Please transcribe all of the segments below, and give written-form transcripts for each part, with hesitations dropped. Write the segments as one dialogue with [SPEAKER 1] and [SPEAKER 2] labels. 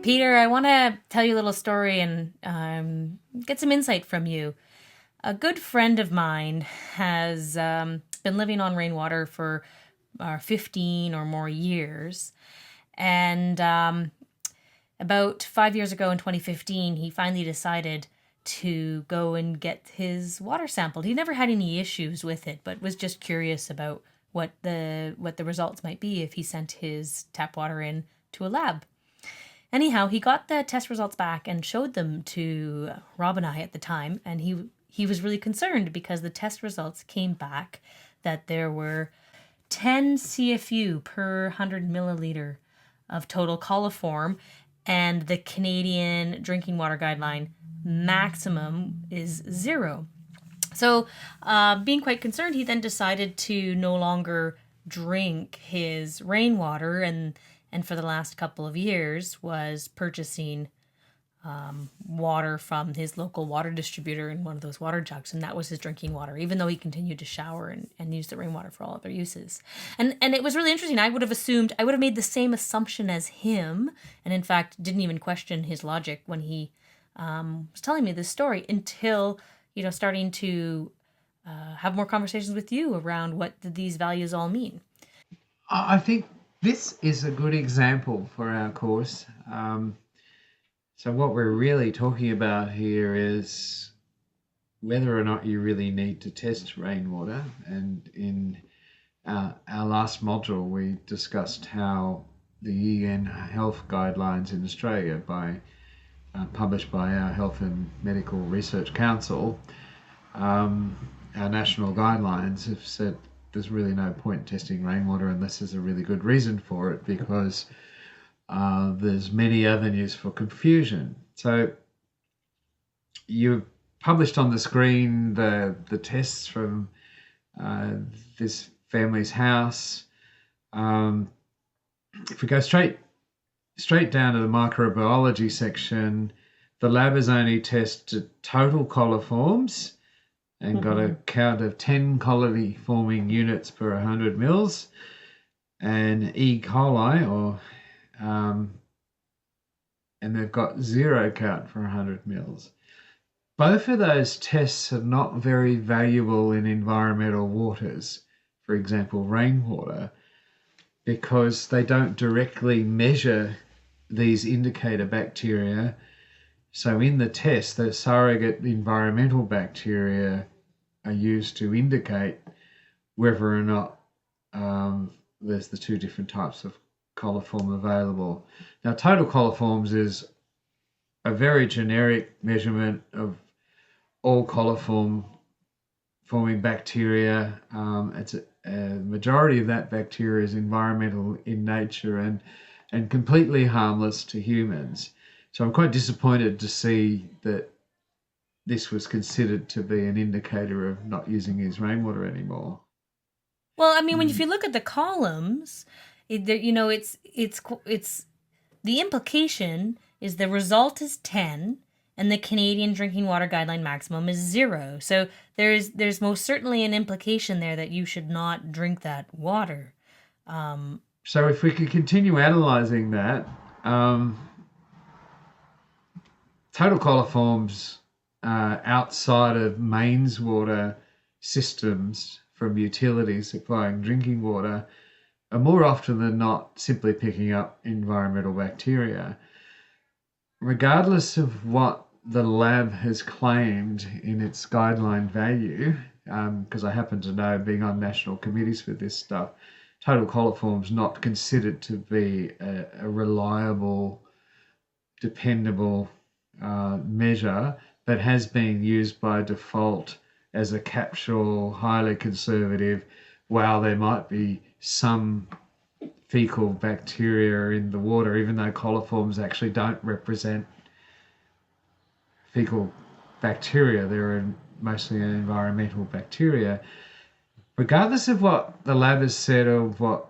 [SPEAKER 1] Peter, I want to tell you a little story and get some insight from you. A good friend of mine has been living on rainwater for 15 or more years. And about 5 years ago in 2015, he finally decided to go and get his water sampled. He never had any issues with it, but was just curious about what the results might be if he sent his tap water in to a lab. Anyhow, he got the test results back and showed them to Rob and I at the time, and he was really concerned because the test results came back that there were 10 CFU per 100 milliliter of total coliform, and the Canadian drinking water guideline maximum is 0. So, being quite concerned, he then decided to no longer drink his rainwater, and for the last couple of years was purchasing water from his local water distributor in one of those water jugs, and that was his drinking water, even though he continued to shower and use the rainwater for all other uses. And it was really interesting. I would have made the same assumption as him, and in fact didn't even question his logic when he was telling me this story until, starting to have more conversations with you around what these values all mean.
[SPEAKER 2] I think this is a good example for our course. So what we're really talking about here is whether or not you really need to test rainwater. And in our last module, we discussed how the EN health guidelines in Australia, published by our Health and Medical Research Council, our national guidelines have said there's really no point testing rainwater unless there's a really good reason for it, because there's many avenues for confusion. So you've published on the screen the tests from this family's house. If we go straight down to the microbiology section, the lab has only tested total coliforms and got a count of 10 colony forming units per 100 mils, and E. coli, and they've got 0 count for 100 mils. Both of those tests are not very valuable in environmental waters, for example, rainwater, because they don't directly measure these indicator bacteria. So in the test, the surrogate environmental bacteria are used to indicate whether or not there's the two different types of coliform available. Now, total coliforms is a very generic measurement of all coliform forming bacteria. It's a majority of that bacteria is environmental in nature and completely harmless to humans. So I'm quite disappointed to see that this was considered to be an indicator of not using his rainwater anymore.
[SPEAKER 1] Well, I mean, if you look at the columns, it's the implication is the result is 10 and the Canadian drinking water guideline maximum is 0. So there's most certainly an implication there that you should not drink that water.
[SPEAKER 2] So if we could continue analysing that, total coliforms outside of mains water systems from utilities supplying drinking water are more often than not simply picking up environmental bacteria. Regardless of what the lab has claimed in its guideline value, because I happen to know, being on national committees for this stuff, total coliforms not considered to be a reliable, dependable measure, but has been used by default as a capsule, highly conservative. While there might be some fecal bacteria in the water, even though coliforms actually don't represent fecal bacteria, they're mostly an environmental bacteria. Regardless of what the lab has said or what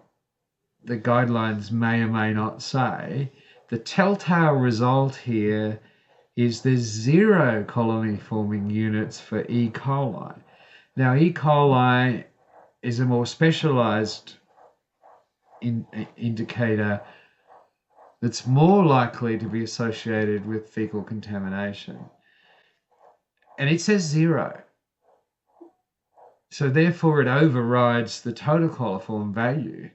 [SPEAKER 2] the guidelines may or may not say, the telltale result here is there's 0 colony forming units for E. coli. Now, E. coli is a more specialized indicator that's more likely to be associated with fecal contamination. And it says 0. So therefore it overrides the total coliform value.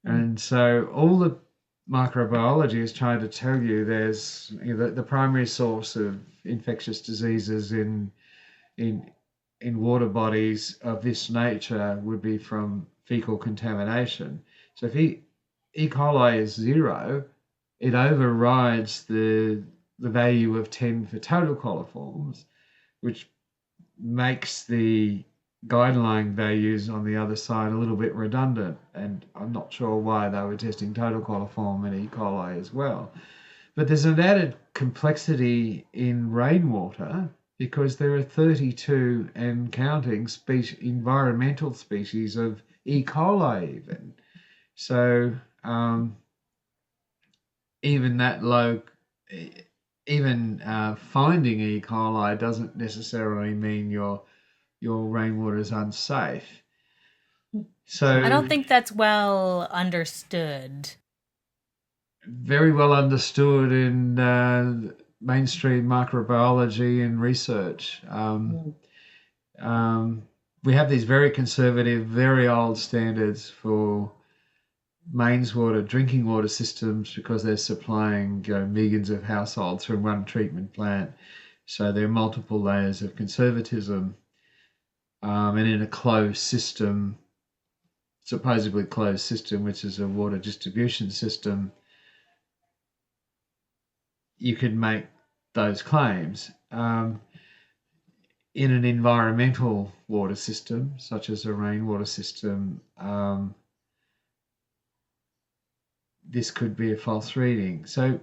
[SPEAKER 2] And so all the microbiology is trying to tell you there's the primary source of infectious diseases in water bodies of this nature would be from fecal contamination. So if E. coli is 0, it overrides the value of 10 for total coliforms, which makes the guideline values on the other side a little bit redundant. And I'm not sure why they were testing total coliform and E. coli as well. But there's an added complexity in rainwater because there are 32 and counting environmental species of E. coli even. So even that low, even finding E. coli doesn't necessarily mean your rainwater is unsafe. So
[SPEAKER 1] I don't think that's well understood.
[SPEAKER 2] Very well understood in mainstream microbiology and research. We have these very conservative, very old standards for mains water, drinking water systems because they're supplying millions of households from one treatment plant. So there are multiple layers of conservatism. And in a closed system, supposedly closed system, which is a water distribution system, you could make those claims. In an environmental water system, such as a rainwater system, this could be a false reading. So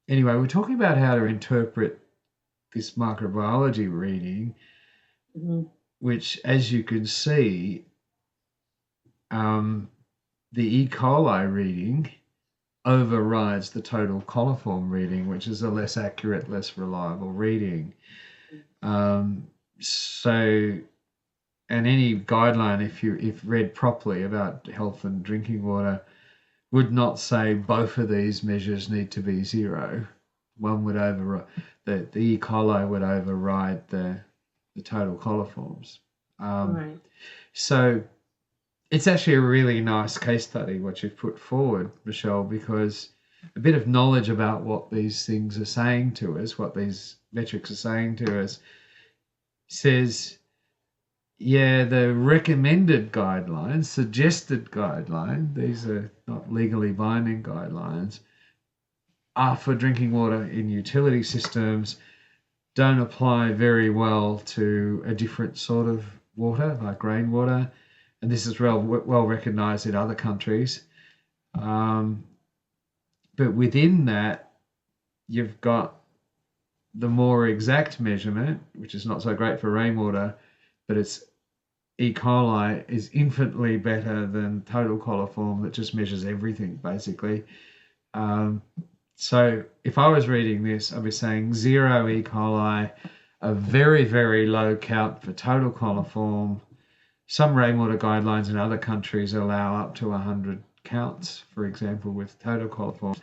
[SPEAKER 2] anyway, we're talking about how to interpret this microbiology reading, which, as you can see, the E. coli reading overrides the total coliform reading, which is a less accurate, less reliable reading. And any guideline, if read properly about health and drinking water, would not say both of these measures need to be 0. One would override the E. coli would override the total coliforms.
[SPEAKER 3] Right.
[SPEAKER 2] So it's actually a really nice case study what you've put forward, Michelle, because a bit of knowledge about what these things are saying to us, what these metrics are saying to us, says, yeah, the recommended guidelines, suggested guideline, these are not legally binding guidelines, are for drinking water in utility systems, don't apply very well to a different sort of water, like rainwater. And this is well recognised in other countries. But within that, you've got the more exact measurement, which is not so great for rainwater, but it's E. coli is infinitely better than total coliform that just measures everything, basically. So if I was reading this, I'd be saying 0 E. coli, a very, very low count for total coliform. Some rainwater guidelines in other countries allow up to 100 counts, for example, with total coliform,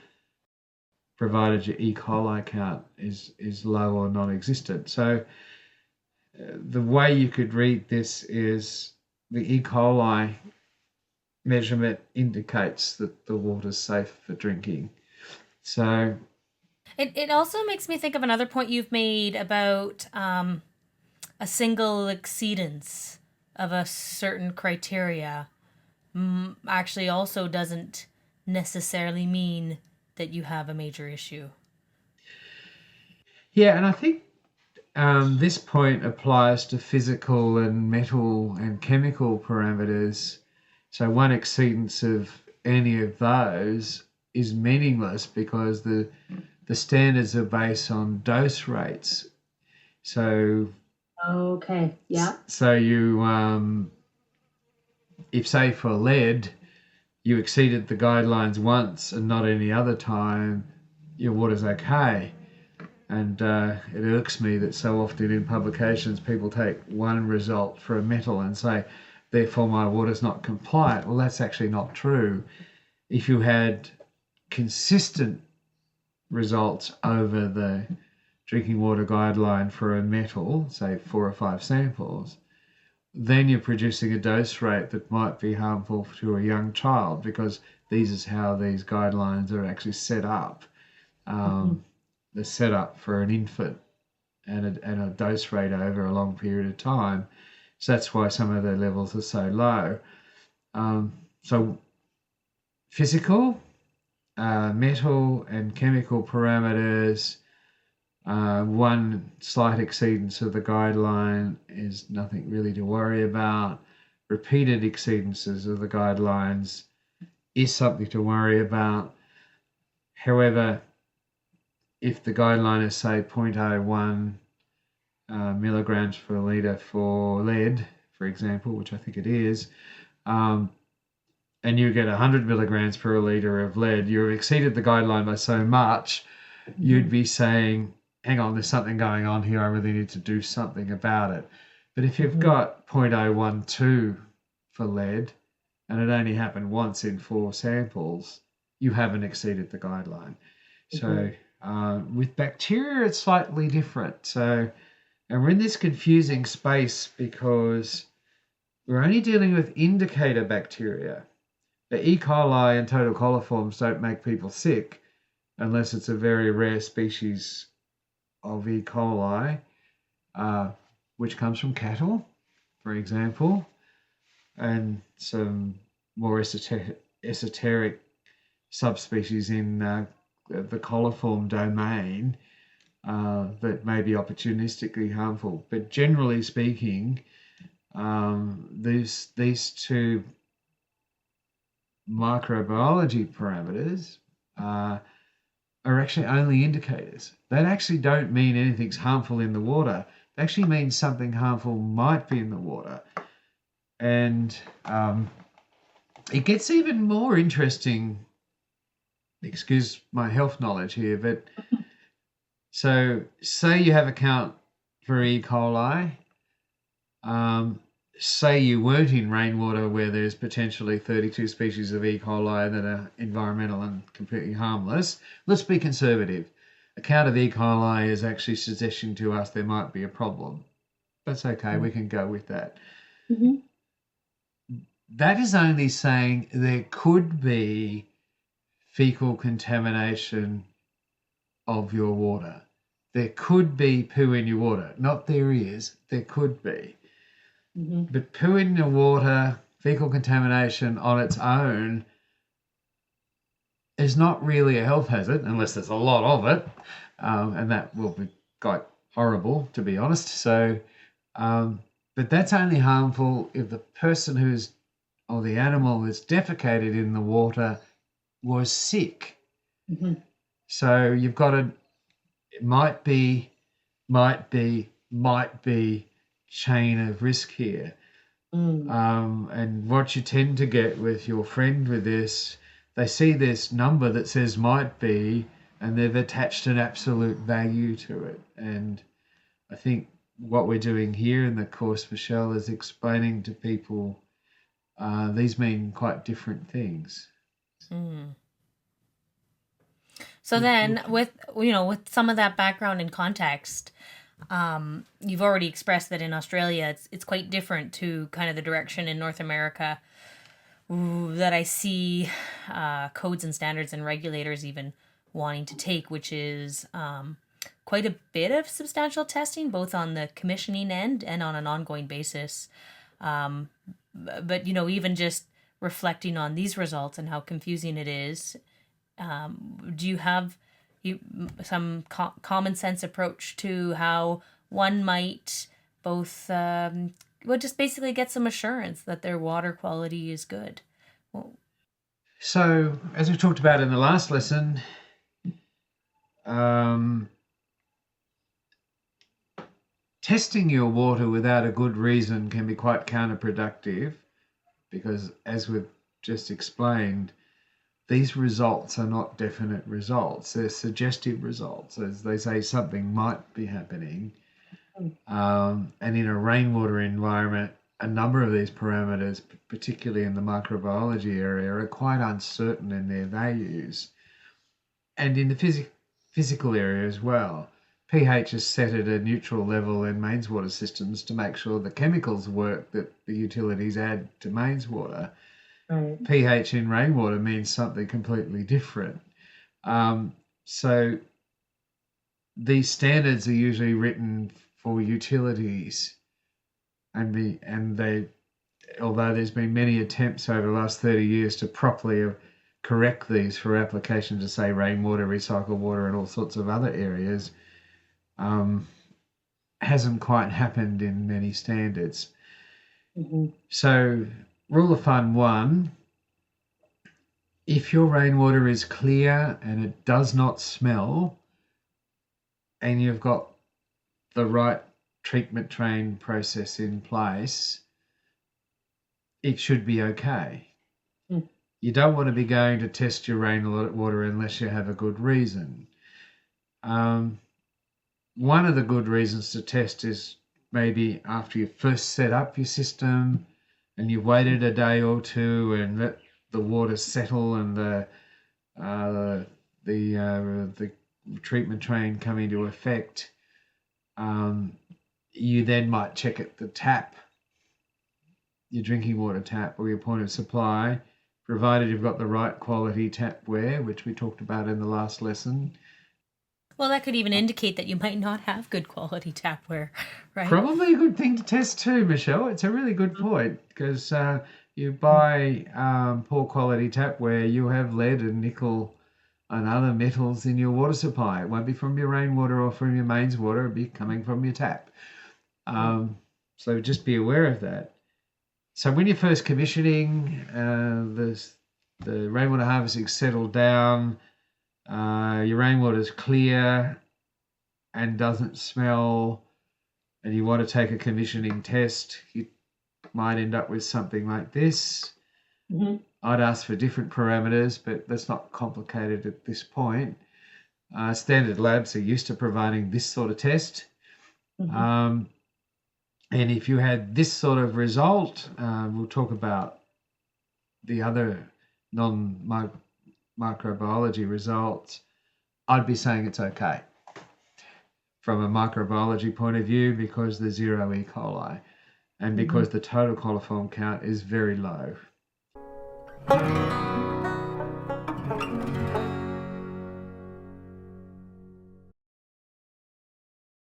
[SPEAKER 2] provided your E. coli count is low or non-existent. So the way you could read this is the E. coli measurement indicates that the water's safe for drinking. So
[SPEAKER 1] It also makes me think of another point you've made about a single exceedance of a certain criteria actually also doesn't necessarily mean that you have a major issue.
[SPEAKER 2] Yeah, and I think this point applies to physical and metal and chemical parameters. So one exceedance of any of those is meaningless because the standards are based on dose rates. So
[SPEAKER 3] Okay. Yeah.
[SPEAKER 2] So you, if say for lead, you exceeded the guidelines once and not any other time, your water's okay. And it irks me that so often in publications people take one result for a metal and say, therefore my water's not compliant. Well, that's actually not true. If you had consistent results over the drinking water guideline for a metal, say 4 or 5 samples, then you're producing a dose rate that might be harmful to a young child, because these is how these guidelines are actually set up. They're set up for an infant and a dose rate over a long period of time. So that's why some of their levels are so low. So physical, metal and chemical parameters, one slight exceedance of the guideline is nothing really to worry about. Repeated exceedances of the guidelines is something to worry about. However, if the guideline is, say, 0.01 milligrams per litre for lead, for example, which I think it is, and you get 100 milligrams per litre of lead, you've exceeded the guideline by so much, you'd be saying, hang on, there's something going on here, I really need to do something about it. But if you've got 0.012 for lead, and it only happened once in 4 samples, you haven't exceeded the guideline. So with bacteria, it's slightly different. So, and we're in this confusing space because we're only dealing with indicator bacteria. The E. coli and total coliforms don't make people sick unless it's a very rare species of E. coli, which comes from cattle, for example, and some more esoteric subspecies in the coliform domain that may be opportunistically harmful. But generally speaking, these two microbiology parameters are actually only indicators. They actually don't mean anything's harmful in the water. They actually mean something harmful might be in the water. And it gets even more interesting, excuse my health knowledge here, but so say you have a count for E. coli, say you weren't in rainwater where there's potentially 32 species of E. coli that are environmental and completely harmless. Let's be conservative. A count of E. coli is actually suggesting to us there might be a problem. That's okay, we can go with that. That is only saying there could be fecal contamination of your water. There could be poo in your water. Not there is, there could be. But poo in your water, fecal contamination on its own is not really a health hazard unless there's a lot of it, and that will be quite horrible, to be honest. So, but that's only harmful if the person or the animal that's defecated in the water was sick. So you've got it might be chain of risk here. And what you tend to get with your friend with this, they see this number that says might be, and they've attached an absolute value to it. And I think what we're doing here in the course, Michelle, is explaining to people these mean quite different things.
[SPEAKER 1] So then with some of that background and context, you've already expressed that in Australia it's quite different to kind of the direction in North America that I see codes and standards and regulators even wanting to take, which is quite a bit of substantial testing, both on the commissioning end and on an ongoing basis. But even just reflecting on these results and how confusing it is, do you have some common sense approach to how one might both just basically get some assurance that their water quality is good?
[SPEAKER 2] So, as we talked about in the last lesson, testing your water without a good reason can be quite counterproductive, because as we've just explained, these results are not definite results. They're suggestive results. As they say, something might be happening. And in a rainwater environment, a number of these parameters, particularly in the microbiology area, are quite uncertain in their values. And in the physical area as well, pH is set at a neutral level in mains water systems to make sure the chemicals work that the utilities add to mains water.
[SPEAKER 3] Right.
[SPEAKER 2] pH in rainwater means something completely different. So these standards are usually written for utilities, and they, although there's been many attempts over the last 30 years to properly correct these for application to, say, rainwater, recycled water, and all sorts of other areas, hasn't quite happened in many standards. So, rule of thumb 1, if your rainwater is clear and it does not smell, and you've got the right treatment train process in place, it should be okay. You don't want to be going to test your rainwater unless you have a good reason. One of the good reasons to test is maybe after you first set up your system and you've waited a day or two and let the water settle and the treatment train come into effect. You then might check at the tap, your drinking water tap or your point of supply, provided you've got the right quality tapware, which we talked about in the last lesson.
[SPEAKER 1] Well, that could even indicate that you might not have good quality tapware, right?
[SPEAKER 2] Probably a good thing to test too, Michelle. It's a really good point, because you buy poor quality tapware, you have lead and nickel and other metals in your water supply. It won't be from your rainwater or from your mains water, it'll be coming from your tap. So just be aware of that. So when you're first commissioning, the rainwater harvesting's settled down, your rainwater's clear and doesn't smell, and you want to take a commissioning test, you might end up with something like this. I'd ask for different parameters, but that's not complicated at this point. Standard labs are used to providing this sort of test. And if you had this sort of result, we'll talk about the other non-microbiology results, I'd be saying it's okay from a microbiology point of view, because there's 0 E. coli and because the total coliform count is very low.